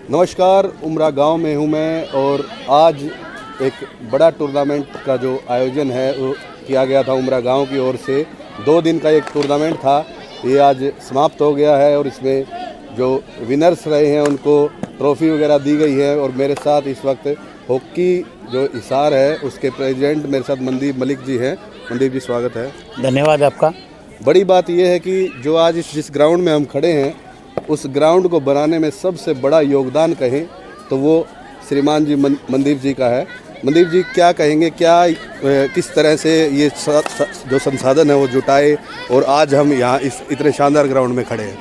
नमस्कार, उमरा गांव में हूं मैं और आज एक बड़ा टूर्नामेंट का जो आयोजन है वो किया गया था उमरा गांव की ओर से। 2 दिन का एक टूर्नामेंट था, ये आज समाप्त हो गया है और इसमें जो विनर्स रहे हैं उनको ट्रॉफ़ी वगैरह दी गई है। और मेरे साथ इस वक्त हॉकी जो हिसार है उसके प्रेसिडेंट मेरे साथ मनदीप मलिक जी हैं। मनदीप जी, स्वागत है। धन्यवाद आपका। बड़ी बात यह है कि जो आज जिस ग्राउंड में हम खड़े हैं उस ग्राउंड को बनाने में सबसे बड़ा योगदान कहें तो वो श्रीमान जी मनदीप जी का है। मनदीप जी, क्या कहेंगे, किस तरह से ये जो संसाधन है वो जुटाए और आज हम यहाँ इस इतने शानदार ग्राउंड में खड़े हैं?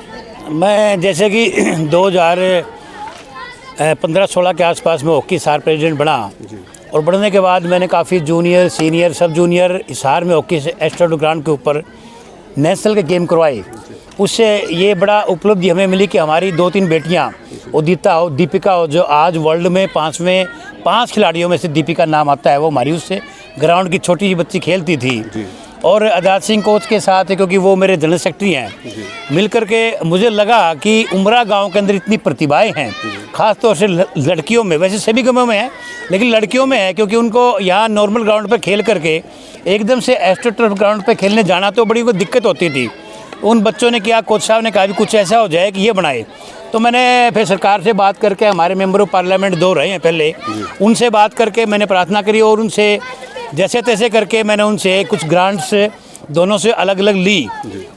मैं जैसे कि 2015-16 के आसपास में हॉकी हिसार प्रेसिडेंट बना और बढ़ने के बाद मैंने काफ़ी जूनियर, सीनियर, सब जूनियर हिसार में हॉकी से एस्ट्रोड ग्राउंड के ऊपर नेशनल के गेम करवाए। उससे ये बड़ा उपलब्धि हमें मिली कि हमारी 2-3 बेटियां, उदिता हो, दीपिका हो, जो आज वर्ल्ड में 5 खिलाड़ियों में से दीपिका नाम आता है, वो हमारी उससे ग्राउंड की छोटी सी बच्ची खेलती थी। और आज़ाद सिंह कोच के साथ है, क्योंकि वो मेरे जनरल सेक्रेटरी हैं, मिलकर के मुझे लगा कि उमरा गांव के अंदर इतनी प्रतिभाएं हैं, ख़ास तौर से लड़कियों में। वैसे सभी गाँवों में है लेकिन लड़कियों में है, क्योंकि उनको यहाँ नॉर्मल ग्राउंड पर खेल करके एकदम से एस्ट्रोटर्फ ग्राउंड पर खेलने जाना तो बड़ी कोई दिक्कत होती थी। उन बच्चों ने किया, कोच साहब ने कहा भी कुछ ऐसा हो जाए कि ये बनाए। तो मैंने फिर सरकार से बात करके, हमारे मेंबर ऑफ पार्लियामेंट 2 रहे हैं पहले, उनसे बात करके मैंने प्रार्थना करी और उनसे जैसे तैसे करके मैंने उनसे कुछ ग्रांट्स दोनों से अलग अलग ली।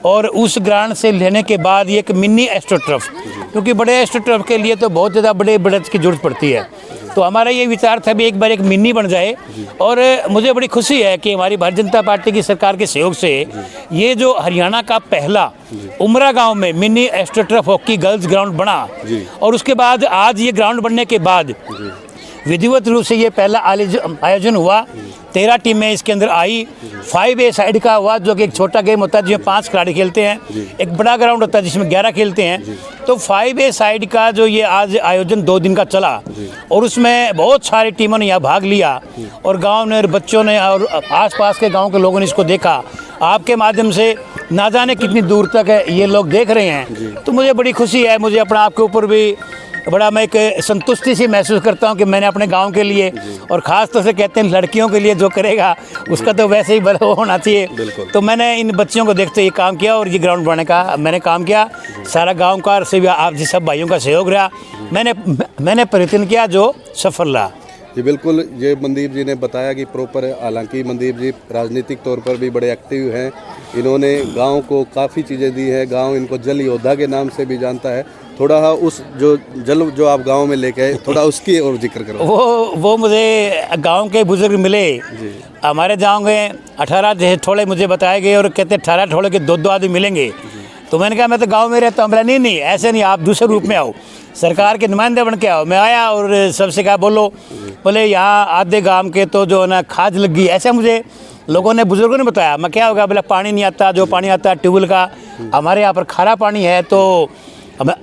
और उस ग्रांट से लेने के बाद ये एक मिनी एस्ट्रोटर्फ, क्योंकि बड़े एस्ट्रोटर्फ के लिए तो बहुत ज़्यादा बड़े ब्रज की जरूरत पड़ती है, तो हमारा ये विचार था भी एक बार एक मिनी बन जाए। और मुझे बड़ी खुशी है कि हमारी भारतीय जनता पार्टी की सरकार के सहयोग से ये जो हरियाणा का पहला उमरा गांव में mini astroturf hockey girls ground बना। और उसके बाद आज ये ग्राउंड बनने के बाद विधिवत रूप से ये पहला आयोजन हुआ। 13 टीमें इसके अंदर आई। 5A साइड का हुआ, जो कि एक छोटा गेम होता है जिसमें 5 खिलाड़ी खेलते हैं, एक बड़ा ग्राउंड होता है जिसमें 11 खेलते हैं। तो 5A साइड का जो ये आज आयोजन 2 दिन का चला और उसमें बहुत सारी टीमों ने यहाँ भाग लिया और गांव ने और बच्चों ने और आसपास के गांव के लोगों ने इसको देखा। आपके माध्यम से ना जाने कितनी दूर तक है ये लोग देख रहे हैं, तो मुझे बड़ी खुशी है। मुझे अपना आपके ऊपर भी बड़ा मैं एक संतुष्टि सी महसूस करता हूं कि मैंने अपने गांव के लिए, और ख़ास तौर से कहते हैं लड़कियों के लिए जो करेगा उसका तो वैसे ही भला होना चाहिए। तो मैंने इन बच्चियों को देखते ये काम किया और ये ग्राउंड बनाने का मैंने काम किया। सारा गांव का और भी आप जी सब भाइयों का सहयोग रहा। मैंने प्रयत्न किया जो सफल रहा। जी बिल्कुल, ये मनदीप जी ने बताया कि प्रॉपर, हालांकि मनदीप जी राजनीतिक तौर पर भी बड़े एक्टिव हैं। इन्होंने गांव को काफ़ी चीज़ें दी है। गांव इनको जल योद्धा के नाम से भी जानता है। थोड़ा उस जो आप गांव में लेके आए, थोड़ा उसकी और जिक्र करो। वो मुझे गांव के बुजुर्ग मिले। हमारे गाँव में 18 ठोड़े मुझे बताए गए और कहते 18 ठोड़े के 2-2 आदमी मिलेंगे। तो मैंने कहा मैं तो गांव में रहता हूँ। बोला नहीं ऐसे नहीं, आप दूसरे रूप में आओ, सरकार के नुमाइंदे बन के आओ। मैं आया और सबसे कहा बोलो। बोले यहाँ आधे गांव के तो जो है ना खाद लग गई, ऐसे मुझे लोगों ने, बुजुर्गों ने बताया। मैं क्या होगा? बोला पानी नहीं आता, जो पानी आता है ट्यूबवेल का, हमारे यहाँ पर खारा पानी है तो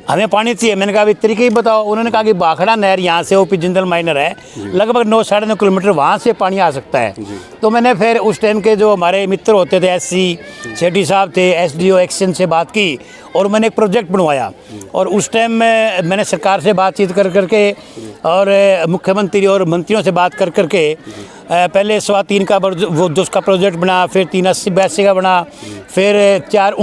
हमें पानी चाहिए। मैंने कहा अभी तरीके ही बताओ। उन्होंने कहा कि बाखड़ा नहर यहाँ से OP जिंदल माइनर है, लगभग 9-9.5 किलोमीटर वहाँ से पानी आ सकता है। तो मैंने फिर उस टाइम के जो हमारे मित्र होते थे, SC सेठी साहब थे, SDO एक्शन से बात की और मैंने एक प्रोजेक्ट बनवाया। और उस टाइम में मैंने सरकार से बातचीत कर करके और मुख्यमंत्री और मंत्रियों से बात कर करके पहले 3.25 का वो उसका प्रोजेक्ट बना, फिर 380-82 का बना, फिर 4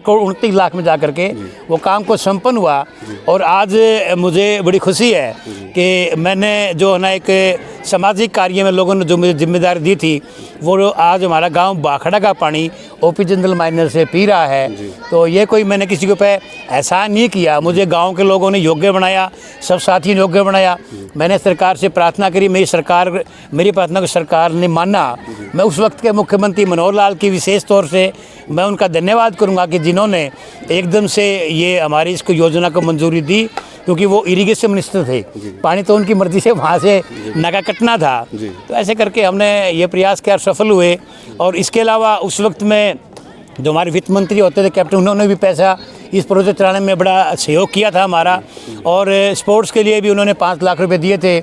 करोड़ 29 लाख में जा करके वो काम को संपन्न हुआ। और आज मुझे बड़ी खुशी है कि मैंने जो है ना एक सामाजिक कार्य में लोगों ने जो मुझे जिम्मेदारी दी थी, वो आज हमारा गांव बाखड़ा का पानी OP जिंदल माइनर से पी रहा है। तो ये कोई मैंने किसी के ऊपर एहसान नहीं किया, मुझे गांव के लोगों ने योग्य बनाया, सब साथी ने योग्य बनाया। मैंने सरकार से प्रार्थना करी, मेरी प्रार्थना को सरकार ने माना। मैं उस वक्त के मुख्यमंत्री मनोहर लाल की विशेष तौर से मैं उनका धन्यवाद करूंगा कि जिन्होंने एकदम से ये हमारी इसको योजना को मंजूरी दी, क्योंकि वो इरिगेशन मिनिस्टर थे। पानी तो उनकी मर्जी से वहाँ से नाका कटना था। तो ऐसे करके हमने ये प्रयास किया, सफल हुए। और इसके अलावा उस वक्त में जो हमारे वित्त मंत्री होते थे कैप्टन, उन्होंने भी पैसा इस प्रोजेक्ट चलाने में बड़ा सहयोग किया था हमारा। और स्पोर्ट्स के लिए भी उन्होंने 5 लाख रुपए दिए थे,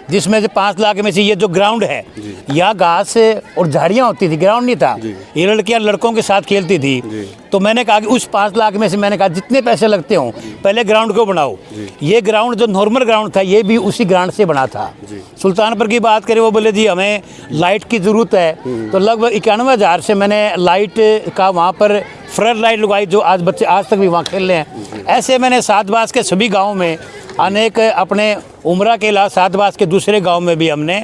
जिसमें से 5 लाख में से ये जो ग्राउंड है, यहाँ घास और झाड़ियाँ होती थी, ग्राउंड नहीं था। ये लड़कियाँ लड़कों के साथ खेलती थी। तो मैंने कहा कि उस 5 लाख में से मैंने कहा जितने पैसे लगते हों पहले ग्राउंड को बनाओ। ये ग्राउंड जो नॉर्मल ग्राउंड था, ये भी उसी ग्राउंड से बना था। सुल्तानपुर की बात करें, वो बोले जी हमें लाइट की ज़रूरत है, तो लगभग 91,000 से मैंने लाइट का वहाँ पर फ्लड लाइट लगवाई, जो आज बच्चे आज तक भी वहाँ खेल रहे हैं। ऐसे मैंने सातबास के सभी गाँव में अनेक अपने उमरा के अलावा सातबास के दूसरे गांव में भी हमने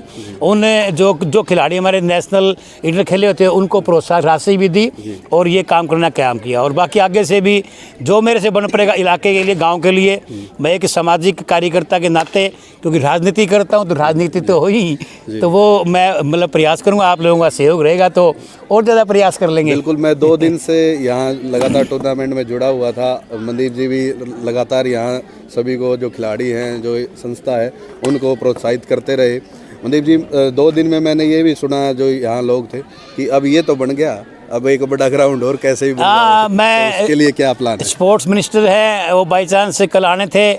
उन जो खिलाड़ी हमारे नेशनल इंटर खेले होते हैं उनको प्रोत्साहन राशि भी दी और ये काम करना काम किया। और बाकी आगे से भी जो मेरे से बन पड़ेगा इलाके के लिए, गांव के लिए, मैं एक सामाजिक कार्यकर्ता के नाते, क्योंकि राजनीति करता हूं तो राजनीति तो हो ही, तो वो मैं मतलब प्रयास करूँगा। आप लोगों का सहयोग रहेगा तो और ज़्यादा प्रयास कर लेंगे। बिल्कुल, मैं 2 दिन से यहाँ लगातार टूर्नामेंट में जुड़ा हुआ था। मनदीप जी भी लगातार यहाँ सभी को, जो खिलाड़ी हैं, जो संस्था है, उनको प्रोत्साहित करते रहे। मनदीप जी, 2 दिन में मैंने ये भी सुना, जो यहाँ लोग थे, कि अब ये तो बन गया, अब एक बड़ा ग्राउंड और कैसे भी बन रहा, मैं तो उसके लिए क्या प्लान है? स्पोर्ट्स मिनिस्टर है, वो बाई चांस कल आने थे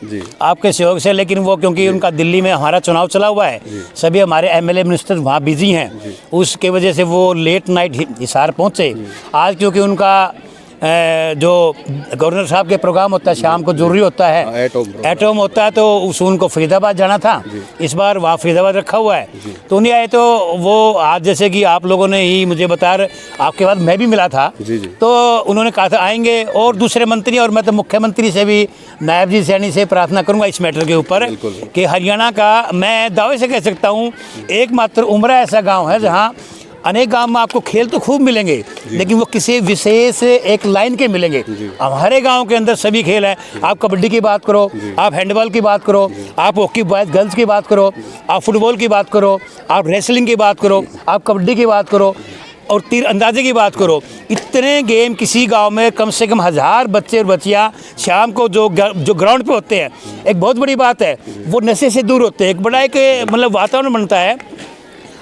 आपके सहयोग से, लेकिन वो क्योंकि उनका दिल्ली में हमारा चुनाव चला हुआ है, सभी हमारे एमएलए मिनिस्टर वहाँ बिजी हैं, उसके वजह से वो लेट नाइट हिसार पहुँचे। आज क्योंकि उनका जो गवर्नर साहब के प्रोग्राम होता है शाम को, जरूरी होता है, एटम होता है, तो उनको फरीदाबाद जाना था। इस बार वहाँ फरीदाबाद रखा हुआ है, तो नहीं आए। तो वो आज जैसे कि आप लोगों ने ही मुझे बताया, आपके बाद मैं भी मिला था, तो उन्होंने कहा था आएंगे, और दूसरे मंत्री, और मैं तो मुख्यमंत्री से भी, नायब जी सैनी से प्रार्थना करूँगा इस मैटर के ऊपर कि हरियाणा का, मैं दावे से कह सकता हूँ, एकमात्र उमरा ऐसा गाँव है जहाँ अनेक गांव में आपको खेल तो खूब मिलेंगे, लेकिन वो किसी विशेष एक लाइन के मिलेंगे। हमारे गांव के अंदर सभी खेल है। आप कबड्डी की बात करो, आप हैंडबॉल की बात करो, आप हॉकी बॉयज गर्ल्स की बात करो, आप फुटबॉल की बात करो, आप रेसलिंग की बात करो, आप कबड्डी की बात करो, और तीर अंदाजे की बात करो। इतने गेम किसी गांव में कम से कम 1000 बच्चे और बच्चियाँ शाम को जो ग्राउंड पे होते हैं, एक बहुत बड़ी बात है, वो नशे से दूर होते हैं। एक बड़ा एक मतलब वातावरण बनता है।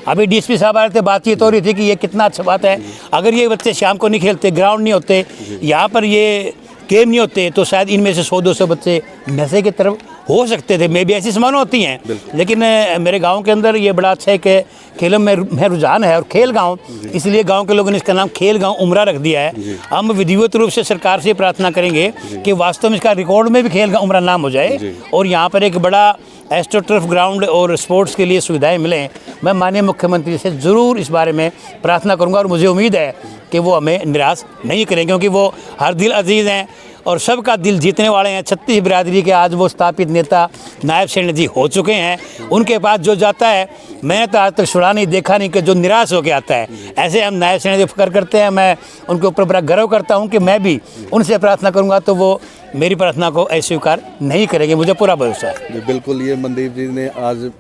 अभी डीएसपी साहब आए थे, बातचीत हो रही थी कि ये कितना अच्छा बात है, अगर ये बच्चे शाम को नहीं खेलते, ग्राउंड नहीं होते, यहाँ पर ये गेम नहीं होते, तो शायद इनमें से 100-200 बच्चे नशे की तरफ हो सकते थे। मे भी ऐसी संभावना होती हैं, लेकिन मेरे गांव के अंदर ये बड़ा अच्छा है कि खेलों में रुझान है, और खेल गांव, इसलिए गांव के लोगों ने इसका नाम खेल गांव उमरा रख दिया है। हम विधिवत रूप से सरकार से प्रार्थना करेंगे कि वास्तव में इसका रिकॉर्ड में भी खेल गांव उमरा नाम हो जाए, और यहाँ पर एक बड़ा एस्ट्रोटर्फ ग्राउंड और स्पोर्ट्स के लिए सुविधाएं मिलें। मैं माननीय मुख्यमंत्री से ज़रूर इस बारे में प्रार्थना करूंगा, और मुझे उम्मीद है कि वो हमें निराश नहीं करें, क्योंकि वो हर दिल अजीज़ हैं और सबका दिल जीतने वाले हैं। छत्तीस बिरादरी के आज वो स्थापित नेता नायब सैनी जी हो चुके हैं। उनके पास जो जाता है, मैंने तो आज तक सुना नहीं, देखा नहीं कि जो निराश होकर आता है। ऐसे हम नायब सैनी जी फिक्र करते हैं। मैं उनके ऊपर बड़ा गर्व करता हूं कि मैं भी उनसे प्रार्थना करूंगा तो वो मेरी प्रार्थना को अस्वीकार नहीं करेंगे, मुझे पूरा भरोसा है। बिल्कुल, ये मनदीप जी ने आज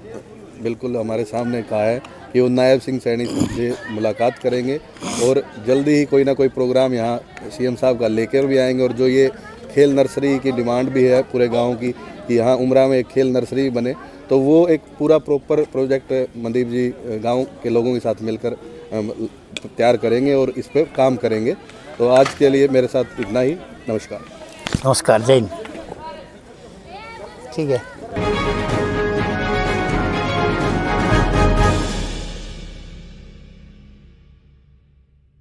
बिल्कुल हमारे सामने कहा है कि वो नायब सिंह सैनी से मुलाकात करेंगे, और जल्दी ही कोई ना कोई प्रोग्राम यहाँ सीएम साहब का लेकर भी आएंगे। और जो ये खेल नर्सरी की डिमांड भी है पूरे गांव की, कि यहाँ उमरा में एक खेल नर्सरी बने, तो वो एक पूरा प्रॉपर प्रोजेक्ट मनदीप जी गांव के लोगों के साथ मिलकर तैयार करेंगे और इस पर काम करेंगे। तो आज के लिए मेरे साथ इतना ही। नमस्कार। नमस्कार, जय हिंद। ठीक है।